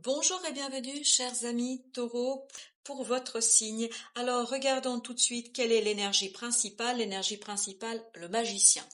Bonjour et bienvenue, chers amis taureaux, pour votre signe. Alors, regardons tout de suite quelle est l'énergie principale. L'énergie principale, le magicien.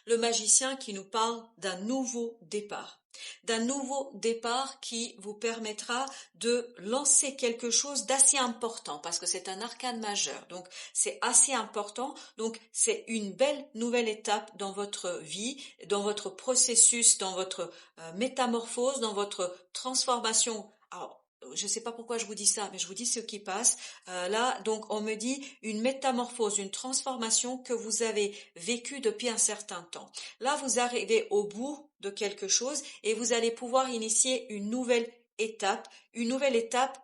Le magicien qui nous parle d'un nouveau départ. D'un nouveau départ qui vous permettra de lancer quelque chose d'assez important, parce que c'est un arcane majeur. Donc, c'est assez important. Donc, c'est une belle nouvelle étape dans votre vie, dans votre processus, dans votre métamorphose, dans votre transformation. Alors, je ne sais pas pourquoi je vous dis ça, mais je vous dis ce qui passe. Là, donc, on me dit une métamorphose, une transformation que vous avez vécue depuis un certain temps. Là, vous arrivez au bout de quelque chose et vous allez pouvoir initier une nouvelle étape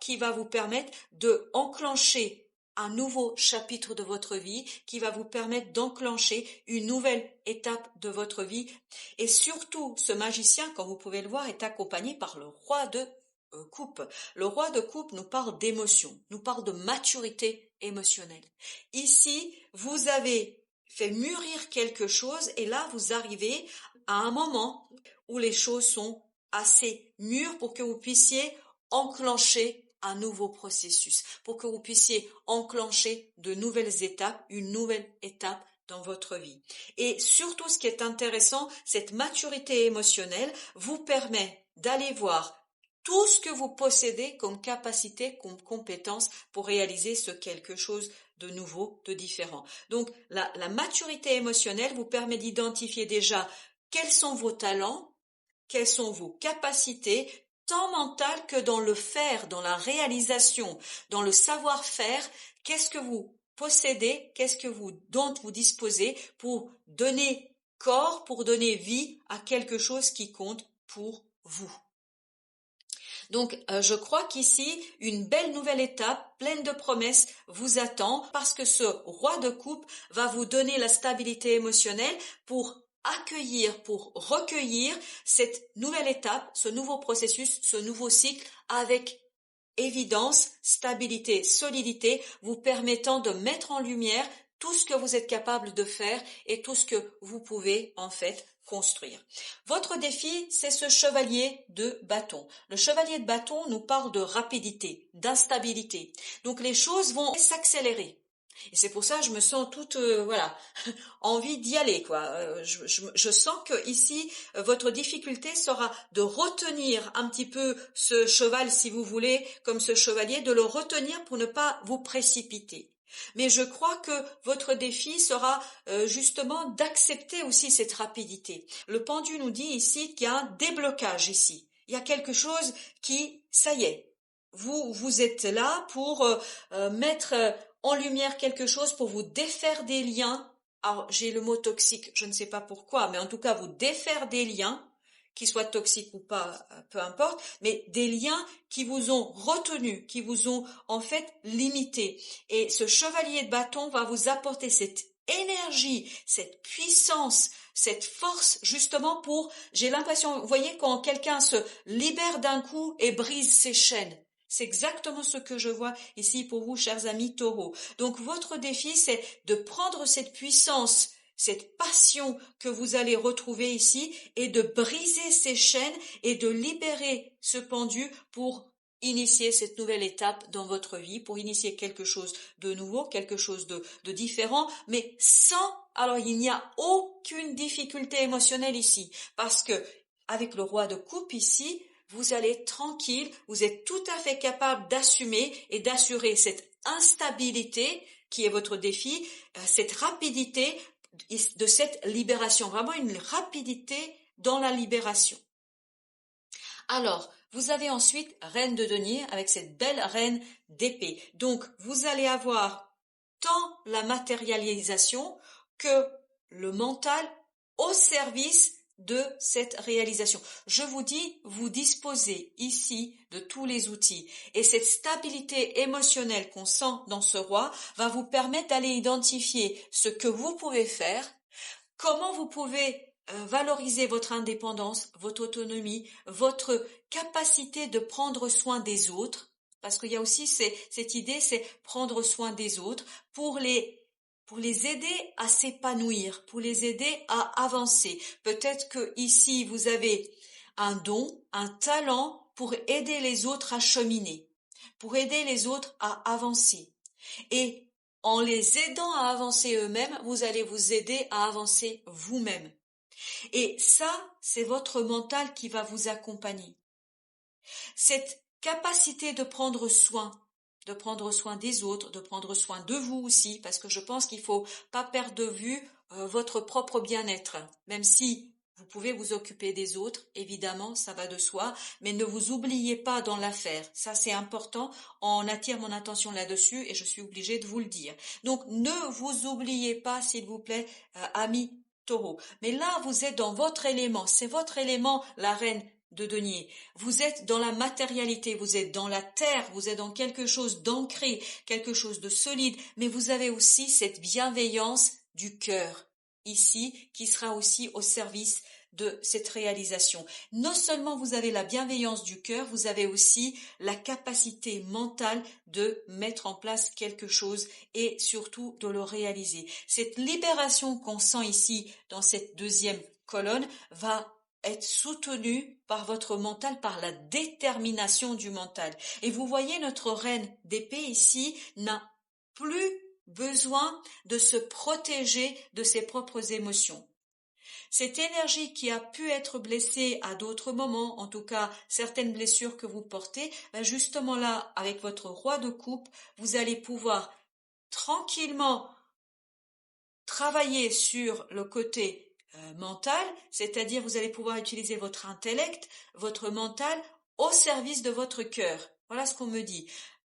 qui va vous permettre de enclencher un nouveau chapitre de votre vie, qui va vous permettre d'enclencher une nouvelle étape de votre vie. Et surtout, ce magicien, comme vous pouvez le voir, est accompagné par le roi de coupe. Le roi de coupe nous parle d'émotion, nous parle de maturité émotionnelle. Ici, vous avez fait mûrir quelque chose et là, vous arrivez à un moment où les choses sont assez mûres pour que vous puissiez enclencher un nouveau processus, pour que vous puissiez enclencher de nouvelles étapes, une nouvelle étape dans votre vie. Et surtout, ce qui est intéressant, cette maturité émotionnelle vous permet d'aller voir tout ce que vous possédez comme capacité, comme compétence pour réaliser ce quelque chose de nouveau, de différent. Donc, la maturité émotionnelle vous permet d'identifier déjà quels sont vos talents, quelles sont vos capacités, tant mentales que dans le faire, dans la réalisation, dans le savoir-faire. Qu'est-ce que vous possédez, dont vous disposez pour donner corps, pour donner vie à quelque chose qui compte pour vous. Donc, je crois qu'ici, une belle nouvelle étape, pleine de promesses, vous attend parce que ce roi de coupe va vous donner la stabilité émotionnelle pour accueillir, pour recueillir cette nouvelle étape, ce nouveau processus, ce nouveau cycle avec évidence, stabilité, solidité, vous permettant de mettre en lumière tout ce que vous êtes capable de faire et tout ce que vous pouvez en fait construire. Votre défi, c'est ce chevalier de bâton. Le chevalier de bâton nous parle de rapidité, d'instabilité. Donc les choses vont s'accélérer. Et c'est pour ça que je me sens toute envie d'y aller quoi. Je sens que ici votre difficulté sera de retenir un petit peu ce cheval si vous voulez, comme ce chevalier, de le retenir pour ne pas vous précipiter. Mais je crois que votre défi sera justement d'accepter aussi cette rapidité. Le pendu nous dit ici qu'il y a un déblocage ici. Il y a quelque chose qui, ça y est, vous êtes là pour mettre en lumière quelque chose, pour vous défaire des liens. Alors, j'ai le mot toxique, je ne sais pas pourquoi, mais en tout cas, vous défaire des liens, qu'ils soient toxiques ou pas, peu importe, mais des liens qui vous ont retenu, qui vous ont en fait limité. Et ce chevalier de bâton va vous apporter cette énergie, cette puissance, cette force justement pour, j'ai l'impression, vous voyez, quand quelqu'un se libère d'un coup et brise ses chaînes. C'est exactement ce que je vois ici pour vous, chers amis taureaux. Donc votre défi, c'est de prendre cette puissance, cette passion que vous allez retrouver ici et de briser ces chaînes et de libérer ce pendu pour initier cette nouvelle étape dans votre vie, pour initier quelque chose de nouveau, quelque chose de différent, mais alors il n'y a aucune difficulté émotionnelle ici, parce que avec le roi de coupe ici, vous allez être tranquille, vous êtes tout à fait capable d'assumer et d'assurer cette instabilité qui est votre défi, cette rapidité de cette libération, vraiment une rapidité dans la libération. Alors, vous avez ensuite reine de denier avec cette belle reine d'épée. Donc, vous allez avoir tant la matérialisation que le mental au service de cette réalisation. Je vous dis, vous disposez ici de tous les outils et cette stabilité émotionnelle qu'on sent dans ce roi va vous permettre d'aller identifier ce que vous pouvez faire, comment vous pouvez valoriser votre indépendance, votre autonomie, votre capacité de prendre soin des autres, parce qu'il y a aussi cette idée, c'est prendre soin des autres pour les aider à s'épanouir, pour les aider à avancer. Peut-être que ici vous avez un don, un talent pour aider les autres à cheminer, pour aider les autres à avancer. Et en les aidant à avancer eux-mêmes, vous allez vous aider à avancer vous-même. Et ça, c'est votre mental qui va vous accompagner. Cette capacité de prendre soin des autres, de prendre soin de vous aussi, parce que je pense qu'il faut pas perdre de vue votre propre bien-être, même si vous pouvez vous occuper des autres, évidemment, ça va de soi, mais ne vous oubliez pas dans l'affaire. Ça, c'est important. On attire mon attention là-dessus et je suis obligée de vous le dire. Donc, ne vous oubliez pas, s'il vous plaît, amis taureaux. Mais là, vous êtes dans votre élément. C'est votre élément, la reine de denier. Vous êtes dans la matérialité, vous êtes dans la terre, vous êtes dans quelque chose d'ancré, quelque chose de solide, mais vous avez aussi cette bienveillance du cœur ici qui sera aussi au service de cette réalisation. Non seulement vous avez la bienveillance du cœur, vous avez aussi la capacité mentale de mettre en place quelque chose et surtout de le réaliser. Cette libération qu'on sent ici dans cette deuxième colonne va être soutenue par votre mental, par la détermination du mental. Et vous voyez, notre reine d'épée ici n'a plus besoin de se protéger de ses propres émotions. Cette énergie qui a pu être blessée à d'autres moments, en tout cas certaines blessures que vous portez, justement là, avec votre roi de coupe, vous allez pouvoir tranquillement travailler sur le côté mental, c'est-à-dire vous allez pouvoir utiliser votre intellect, votre mental au service de votre cœur. Voilà ce qu'on me dit.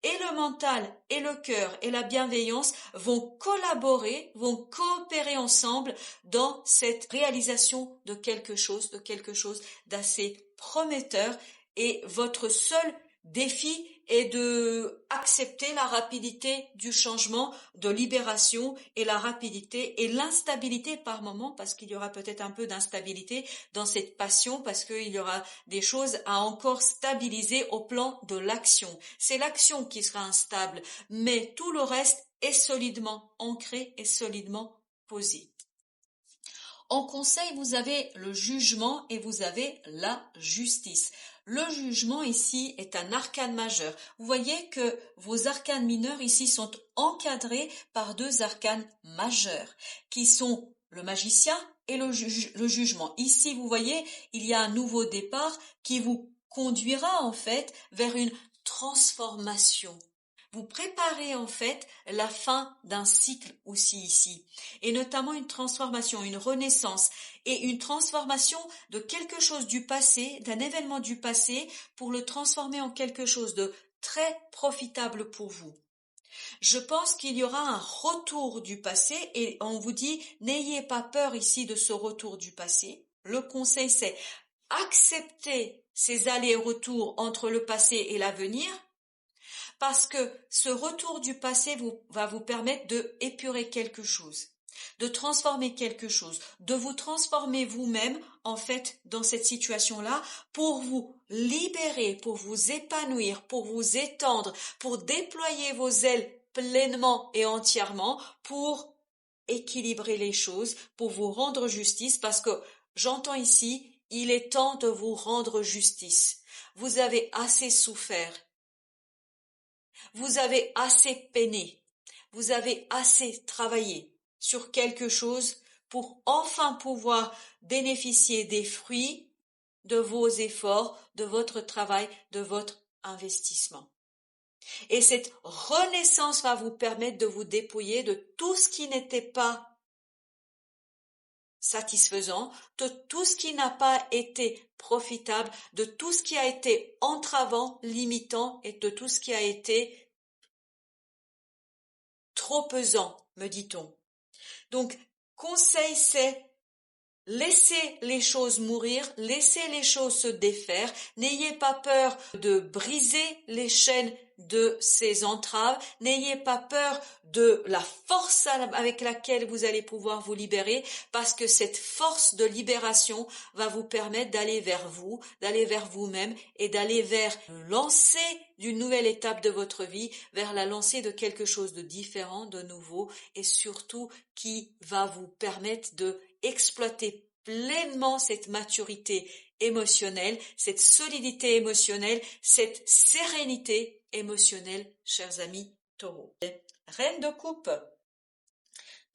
Et le mental et le cœur et la bienveillance vont collaborer, vont coopérer ensemble dans cette réalisation de quelque chose d'assez prometteur. Et votre seul défi est de accepter la rapidité du changement, de libération et la rapidité et l'instabilité par moment, parce qu'il y aura peut-être un peu d'instabilité dans cette passion, parce qu'il y aura des choses à encore stabiliser au plan de l'action. C'est l'action qui sera instable, mais tout le reste est solidement ancré et solidement posé. En conseil, vous avez le jugement et vous avez la justice. Le jugement ici est un arcane majeur. Vous voyez que vos arcanes mineurs ici sont encadrés par deux arcanes majeurs qui sont le magicien et le jugement. Ici, vous voyez, il y a un nouveau départ qui vous conduira en fait vers une transformation. Vous préparez en fait la fin d'un cycle aussi ici, et notamment une transformation, une renaissance et une transformation de quelque chose du passé, d'un événement du passé, pour le transformer en quelque chose de très profitable pour vous. Je pense qu'il y aura un retour du passé et on vous dit n'ayez pas peur ici de ce retour du passé. Le conseil c'est accepter ces allers-retours entre le passé et l'avenir, parce que ce retour du passé va vous permettre de épurer quelque chose, de transformer quelque chose, de vous transformer vous-même en fait dans cette situation-là pour vous libérer, pour vous épanouir, pour vous étendre, pour déployer vos ailes pleinement et entièrement, pour équilibrer les choses, pour vous rendre justice, parce que j'entends ici, il est temps de vous rendre justice. Vous avez assez souffert. Vous avez assez peiné, vous avez assez travaillé sur quelque chose pour enfin pouvoir bénéficier des fruits de vos efforts, de votre travail, de votre investissement. Et cette renaissance va vous permettre de vous dépouiller de tout ce qui n'était pas satisfaisant, de tout ce qui n'a pas été profitable, de tout ce qui a été entravant, limitant et de tout ce qui a été trop pesant, me dit-on. Donc, conseil, c'est laissez les choses mourir, laissez les choses se défaire, n'ayez pas peur de briser les chaînes de ces entraves, n'ayez pas peur de la force avec laquelle vous allez pouvoir vous libérer, parce que cette force de libération va vous permettre d'aller vers vous, d'aller vers vous-même et d'aller vers le lancer d'une nouvelle étape de votre vie, vers la lancée de quelque chose de différent, de nouveau et surtout qui va vous permettre de exploiter pleinement cette maturité émotionnelle, cette solidité émotionnelle, cette sérénité émotionnelle, chers amis Taureaux. Reine de coupe.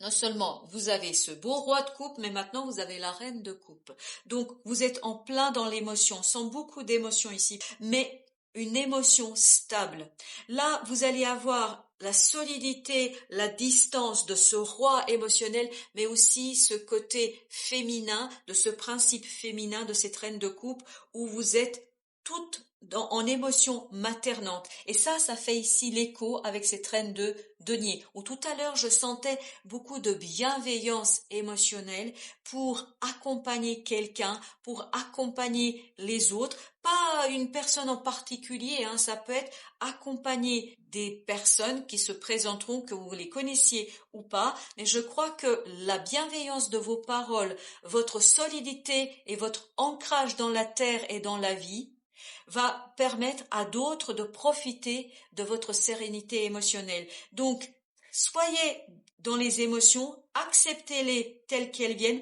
Non seulement vous avez ce beau roi de coupe, mais maintenant vous avez la reine de coupe. Donc vous êtes en plein dans l'émotion, sans beaucoup d'émotions ici, mais une émotion stable. Là, vous allez avoir la solidité, la distance de ce roi émotionnel, mais aussi ce côté féminin, de ce principe féminin de cette reine de coupe, où vous êtes toutes en émotion maternante. Et ça fait ici l'écho avec cette reine de denier, où tout à l'heure je sentais beaucoup de bienveillance émotionnelle pour accompagner quelqu'un, pour accompagner les autres, pas une personne en particulier, hein, ça peut être accompagner des personnes qui se présenteront, que vous les connaissiez ou pas, mais je crois que la bienveillance de vos paroles, votre solidité et votre ancrage dans la terre et dans la vie va permettre à d'autres de profiter de votre sérénité émotionnelle. Donc, soyez dans les émotions, acceptez-les telles qu'elles viennent,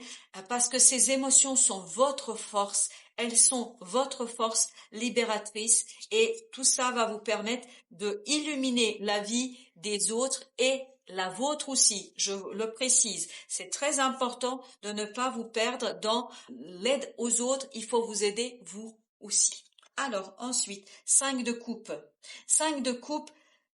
parce que ces émotions sont votre force, elles sont votre force libératrice, et tout ça va vous permettre de illuminer la vie des autres et la vôtre aussi, je le précise. C'est très important de ne pas vous perdre dans l'aide aux autres, il faut vous aider vous aussi. Alors ensuite, 5 de coupe. 5 de coupe,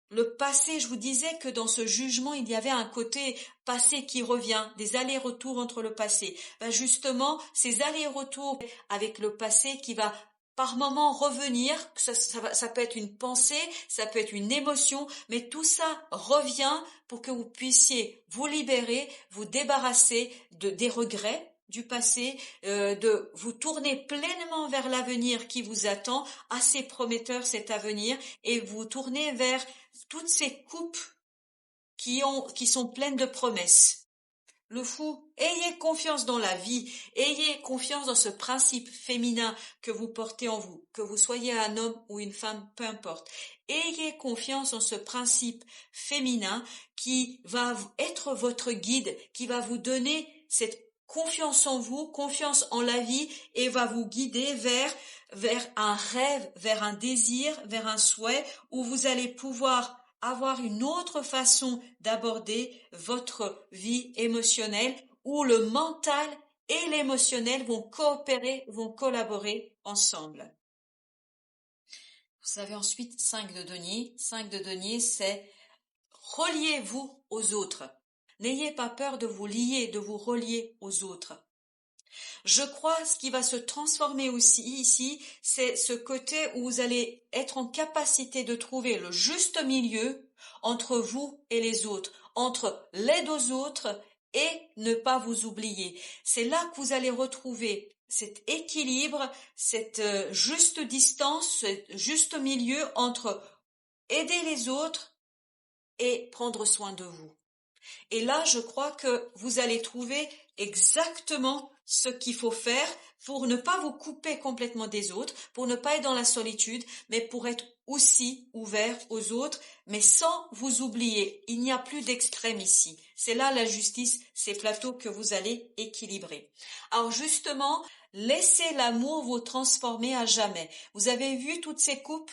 le passé, je vous disais que dans ce jugement, il y avait un côté passé qui revient, des allers-retours entre le passé. Ben justement, ces allers-retours avec le passé qui va par moment revenir, ça peut être une pensée, ça peut être une émotion, mais tout ça revient pour que vous puissiez vous libérer, vous débarrasser des regrets du passé, de vous tourner pleinement vers l'avenir qui vous attend, assez prometteur cet avenir, et vous tourner vers toutes ces coupes qui sont pleines de promesses. Le fou, ayez confiance dans la vie, ayez confiance dans ce principe féminin que vous portez en vous, que vous soyez un homme ou une femme, peu importe. Ayez confiance en ce principe féminin qui va être votre guide, qui va vous donner cette confiance en vous, confiance en la vie, et va vous guider vers un rêve, vers un désir, vers un souhait où vous allez pouvoir avoir une autre façon d'aborder votre vie émotionnelle, où le mental et l'émotionnel vont coopérer, vont collaborer ensemble. Vous avez ensuite 5 de denier. 5 de denier, c'est reliez-vous aux autres. N'ayez pas peur de vous lier, de vous relier aux autres. Je crois ce qui va se transformer aussi ici, c'est ce côté où vous allez être en capacité de trouver le juste milieu entre vous et les autres, entre l'aide aux autres et ne pas vous oublier. C'est là que vous allez retrouver cet équilibre, cette juste distance, ce juste milieu entre aider les autres et prendre soin de vous. Et là, je crois que vous allez trouver exactement ce qu'il faut faire pour ne pas vous couper complètement des autres, pour ne pas être dans la solitude, mais pour être aussi ouvert aux autres, mais sans vous oublier. Il n'y a plus d'extrême ici. C'est là la justice, ces plateaux que vous allez équilibrer. Alors justement, laissez l'amour vous transformer à jamais. Vous avez vu toutes ces coupes?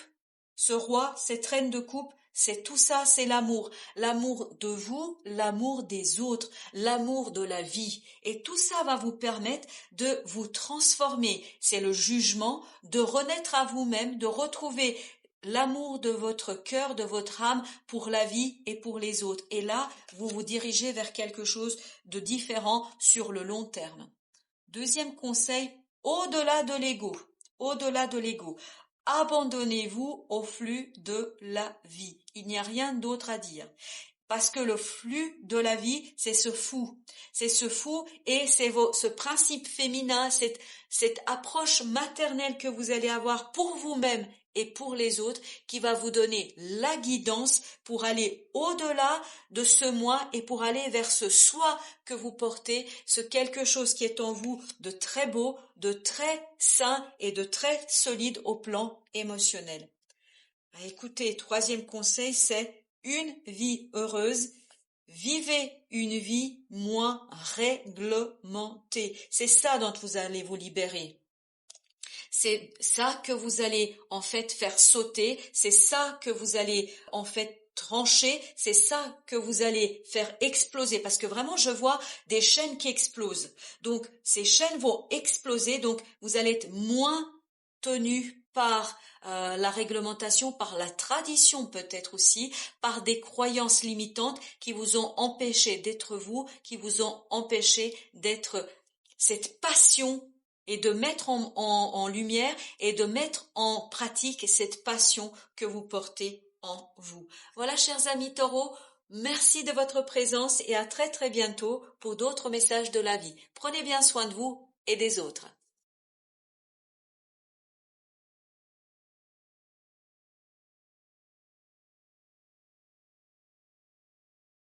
Ce roi, cette reine de coupe, c'est tout ça, c'est l'amour. L'amour de vous, l'amour des autres, l'amour de la vie. Et tout ça va vous permettre de vous transformer. C'est le jugement, de renaître à vous-même, de retrouver l'amour de votre cœur, de votre âme pour la vie et pour les autres. Et là, vous vous dirigez vers quelque chose de différent sur le long terme. Deuxième conseil, au-delà de l'ego. Au-delà de l'ego. Abandonnez-vous au flux de la vie. Il n'y a rien d'autre à dire. Parce que le flux de la vie, c'est ce fou. C'est ce fou et c'est ce principe féminin, cette approche maternelle que vous allez avoir pour vous-même et pour les autres qui va vous donner la guidance pour aller au-delà de ce moi et pour aller vers ce soi que vous portez, ce quelque chose qui est en vous de très beau, de très sain et de très solide au plan émotionnel. Écoutez, troisième conseil, c'est une vie heureuse. Vivez une vie moins réglementée. C'est ça dont vous allez vous libérer. C'est ça que vous allez en fait faire sauter, c'est ça que vous allez en fait trancher, c'est ça que vous allez faire exploser, parce que vraiment je vois des chaînes qui explosent. Donc ces chaînes vont exploser, donc vous allez être moins tenu par la réglementation, par la tradition peut-être aussi, par des croyances limitantes qui vous ont empêché d'être vous, qui vous ont empêché d'être cette passion et de mettre en lumière et de mettre en pratique cette passion que vous portez en vous. Voilà, chers amis taureaux, merci de votre présence et à très très bientôt pour d'autres messages de la vie. Prenez bien soin de vous et des autres.